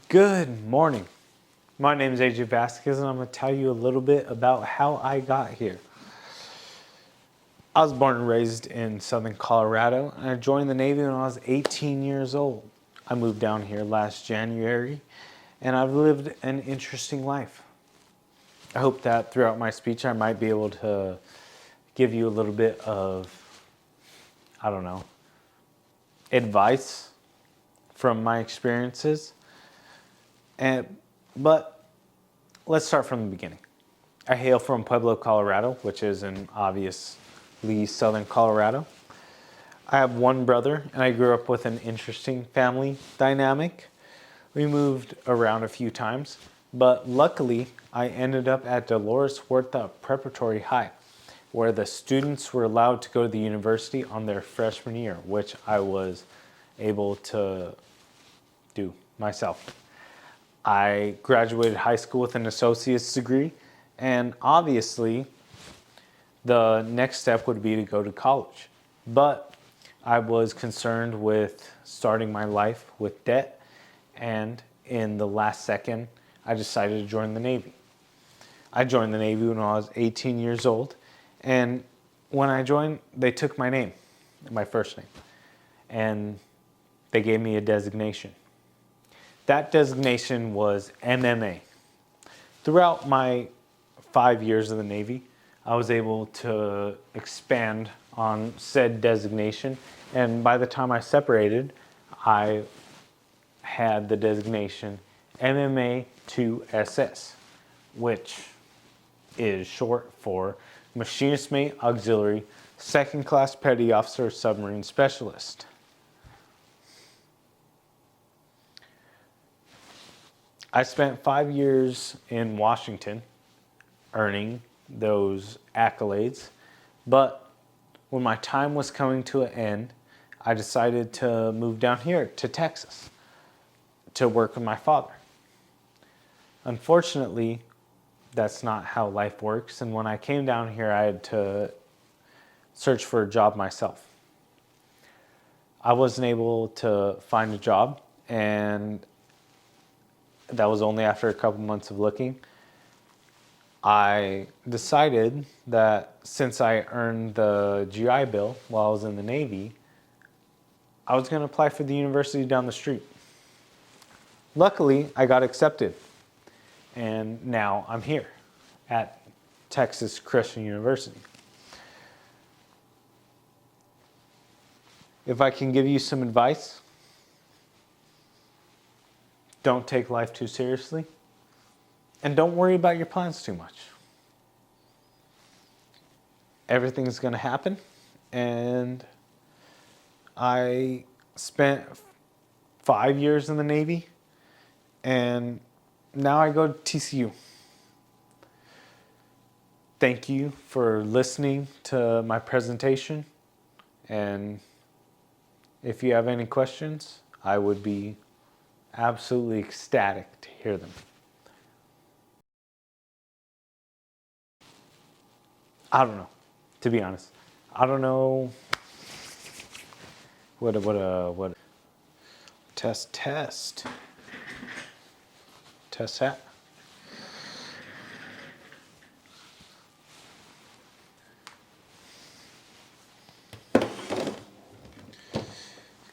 Good morning. My name is AJ Vasquez, and I'm going to tell you a little bit about how I got here. I was born and raised in southern Colorado, and I joined the Navy when I was 18 years old. I moved down here last January, and I've lived an interesting life. I hope that throughout my speech I might be able to give you a little bit of, advice from my experiences. But let's start from the beginning. I hail from Pueblo, Colorado, which is in obviously southern Colorado. I have one brother, and I grew up with an interesting family dynamic. We moved around a few times, but luckily I ended up at Dolores Huerta Preparatory High, where the students were allowed to go to the university on their freshman year, which I was able to do myself. I graduated high school with an associate's degree, and obviously the next step would be to go to college. But I was concerned with starting my life with debt, and in the last second, I decided to join the Navy. I joined the Navy when I was 18 years old, and when I joined, they took my name, my first name, and they gave me a designation. That designation was MMA. Throughout my 5 years of the Navy, I was able to expand on said designation, and by the time I separated, I had the designation MMA 2SS, which is short for Machinist Mate Auxiliary Second Class Petty Officer Submarine Specialist. I spent 5 years in Washington earning those accolades, but when my time was coming to an end, I decided to move down here to Texas to work with my father. Unfortunately, that's not how life works, and when I came down here, I had to search for a job myself. I wasn't able to find a job, and that was only after a couple months of looking. I decided that since I earned the GI Bill while I was in the Navy, I was going to apply for the university down the street. Luckily, I got accepted, and now I'm here at Texas Christian University. If I can give you some advice, don't take life too seriously, and don't worry about your plans too much. Everything's going to happen, and I spent 5 years in the Navy, and now I go to TCU. Thank you for listening to my presentation, and if you have any questions, I would be absolutely ecstatic to hear them. I don't know, to be honest. I don't know what test hat.